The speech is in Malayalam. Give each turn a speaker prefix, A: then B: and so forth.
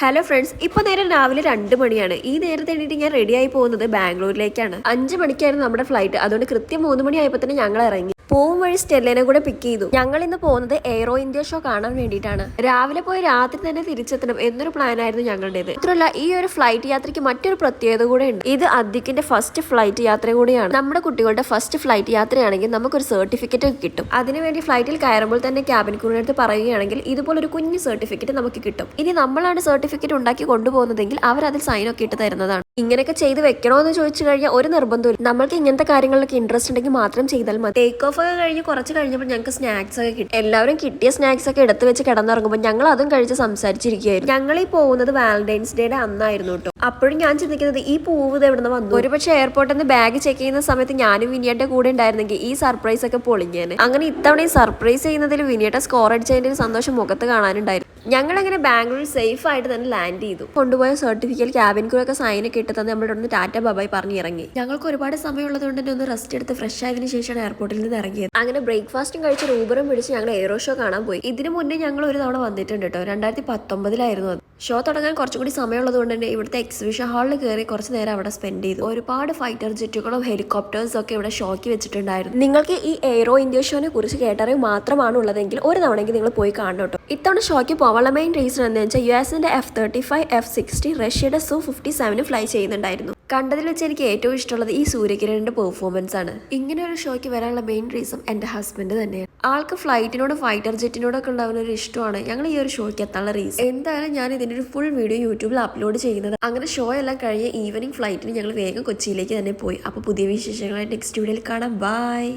A: ഹലോ ഫ്രണ്ട്സ്, ഇപ്പൊ നേരം രാവിലെ 2 മണിയാണ്. ഈ നേരത്തെ എണീറ്റ് ഞാൻ റെഡിയായി പോകുന്നത് ബാംഗ്ലൂരിലേക്കാണ്. 5 മണിക്കായിരുന്നു നമ്മുടെ ഫ്ലൈറ്റ്. അതുകൊണ്ട് കൃത്യം 3 മണിയായപ്പോൾ തന്നെ ഞങ്ങൾ ഇറങ്ങി. പോവും വഴി സ്റ്റെല്ലേനെ കൂടെ പിക്ക് ചെയ്തു. ഞങ്ങൾ ഇന്ന് പോകുന്നത് എയ്റോ ഇന്ത്യ ഷോ കാണാൻ വേണ്ടിയിട്ടാണ്. രാവിലെ പോയി രാത്രി തന്നെ തിരിച്ചെത്തണം എന്നൊരു പ്ലാൻ ആയിരുന്നു ഞങ്ങളുടേത്. മാത്രമല്ല, ഈ ഒരു ഫ്ലൈറ്റ് യാത്രയ്ക്ക് മറ്റൊരു പ്രത്യേകത കൂടെ ഉണ്ട്. ഇത് അദ്ദിക്കിന്റെ ഫസ്റ്റ് ഫ്ലൈറ്റ് യാത്ര കൂടിയാണ്. നമ്മുടെ കുട്ടികളുടെ ഫസ്റ്റ് ഫ്ലൈറ്റ് യാത്രയാണെങ്കിൽ നമുക്കൊരു സർട്ടിഫിക്കറ്റ് കിട്ടും. അതിനുവേണ്ടി ഫ്ലൈറ്റിൽ കയറുമ്പോൾ തന്നെ ക്യാബിൻ ക്രൂവിന്റെ അടുത്ത് പറയുകയാണെങ്കിൽ ഇതുപോലൊരു കുഞ്ഞു സർട്ടിഫിക്കറ്റ് നമുക്ക് കിട്ടും. ഇനി നമ്മളാണ് സർട്ടിഫിക്കറ്റ് ഉണ്ടാക്കി കൊണ്ടുപോകുന്നതെങ്കിൽ അവർ അതിൽ സൈനൊക്കെ ഇട്ട് തരുന്നതാണ്. ഇങ്ങനെയൊക്കെ ചെയ്ത് വെക്കണോ എന്ന് ചോദിച്ചു കഴിഞ്ഞാൽ ഒരു നിർബന്ധമില്ല. നമ്മൾക്ക് ഇങ്ങനത്തെ കാര്യങ്ങളിലൊക്കെ ഇൻട്രസ്റ്റ് ഉണ്ടെങ്കിൽ മാത്രം ചെയ്താൽ മതി. ടേക്ക് ഓഫ് ഒക്കെ കഴിഞ്ഞ് കുറച്ച് കഴിഞ്ഞപ്പോൾ ഞങ്ങൾക്ക് സ്നാക്സ് ഒക്കെ കിട്ടി. എല്ലാവരും കിട്ടിയ സ്നാക്സ് ഒക്കെ എടുത്ത് വെച്ച് കിടന്നിറങ്ങുമ്പോൾ ഞങ്ങൾ അതും കഴിച്ച് സംസാരിച്ചിരിക്കുകയായിരുന്നു. ഞങ്ങൾ ഈ പോകുന്നത് വാലന്റൈൻസ് ഡേയുടെ അന്നായിരുന്നു കേട്ടോ. അപ്പോഴും ഞാൻ ചിന്തിക്കുന്നത് ഈ പൂവ് എവിടെ നിന്ന് വന്നു. ഒരുപക്ഷെ എയർപോർട്ടിൽ നിന്ന് ബാഗ് ചെക്ക് ചെയ്യുന്ന സമയത്ത് ഞാനും വിനിയന്റെ കൂടെ ഉണ്ടായിരുന്നെങ്കിൽ ഈ സർപ്രൈസ് ഒക്കെ പൊളിഞ്ഞേനെ. അങ്ങനെ ഇത്തവണ ഈ സർപ്രൈസ് ചെയ്യുന്നതിൽ വിനിയുടെ സ്കോർ അടിച്ചതിന്റെ ഒരു സന്തോഷം മുഖത്ത് കാണാനുണ്ടായിരുന്നു. ഞങ്ങളങ്ങനെ ബാംഗ്ലൂരിൽ സേഫ് ആയിട്ട് തന്നെ ലാൻഡ് ചെയ്തു. കൊണ്ടുപോയ സർട്ടിഫിക്കറ്റ് ക്യാബിൻ ക്രൂ ഒക്കെ സൈനൊക്കെ ഇട്ട് തന്നെ നമ്മുടെ ഒന്ന് ടാറ്റ ബബായി പറഞ്ഞ് ഇറങ്ങി. ഞങ്ങൾക്ക് ഒരുപാട് സമയമുള്ളത് കൊണ്ട് തന്നെ ഒന്ന് റെസ്റ്റ് എടുത്ത് ഫ്രഷ് ആയതിനു ശേഷമാണ് എയർപോർട്ടിൽ നിന്ന് ഇറങ്ങിയത്. അങ്ങനെ ബ്രേക്ക്ഫാസ്റ്റും കഴിച്ച് ഊബറും പിടിച്ച് ഞങ്ങൾ എയ്റോ ഷോ കാണാൻ പോയി. ഇതിനു മുന്നേ ഞങ്ങൾ ഒരു തവണ വന്നിട്ടുണ്ട് കേട്ടോ. 2019 അത്. ഷോ തുടങ്ങാൻ കുറച്ചും കൂടി സമയമുള്ളത് കൊണ്ട് തന്നെ ഇവിടുത്തെ എക്സിബിഷൻ ഹാളിൽ കയറി കുറച്ച് നേരം അവിടെ സ്പെൻഡ് ചെയ്തു. ഒരുപാട് ഫൈറ്റർ ജെറ്റുകളും ഹെലികോപ്റ്റേഴ്സും ഒക്കെ ഇവിടെ ഷോയ്ക്ക് വെച്ചിട്ടുണ്ടായിരുന്നു. നിങ്ങൾക്ക് ഈ എയ്റോ ഇന്ത്യ ഷോനെ കുറിച്ച് കേട്ടറിവ് മാത്രമാണ് ഉള്ളതെങ്കിൽ ഒരു തവണയെങ്കിൽ നിങ്ങൾ പോയി കാണണം കേട്ടോ. ഇത്തവണ ഷോയ്ക്ക് പോകാനുള്ള മെയിൻ റീസൺ എന്താണെന്ന് വെച്ചാൽ യുഎസിന്റെ F-35, F-60, റഷ്യയുടെ Su-57 ഫ്ലൈ ചെയ്യുന്നുണ്ടായിരുന്നു. കണ്ടതിൽ വെച്ച് എനിക്ക് ഏറ്റവും ഇഷ്ടമുള്ളത് ഈ സൂര്യകിരണിന്റെ പെർഫോമൻസ് ആണ്. ഇങ്ങനെ ഒരു ഷോയ്ക്ക് വരാനുള്ള മെയിൻ റീസൺ എന്റെ ഹസ്ബൻഡ് തന്നെയാണ്. ആൾക്ക് ഫ്ലൈറ്റിനോടും ഫൈറ്റർ ജെറ്റിനോടൊക്കെ ഉണ്ടാവുന്ന ഒരു ഇഷ്ടമാണ് ഞങ്ങൾ ഈ ഒരു ഷോയ്ക്ക് എത്താനുള്ള റീസൺ. എന്തായാലും ഞാൻ ഇതിന്റെ ഒരു ഫുൾ വീഡിയോ യൂട്യൂബിൽ അപ്ലോഡ് ചെയ്യുന്നത്. അങ്ങനെ ഷോ എല്ലാം കഴിഞ്ഞ് ഈവനിങ് ഫ്ലൈറ്റിന് ഞങ്ങൾ വേഗം കൊച്ചിയിലേക്ക് തന്നെ പോയി. അപ്പോൾ പുതിയ വിശേഷങ്ങളായിട്ട് നെക്സ്റ്റ് വീഡിയോയിൽ കാണാം. ബൈ.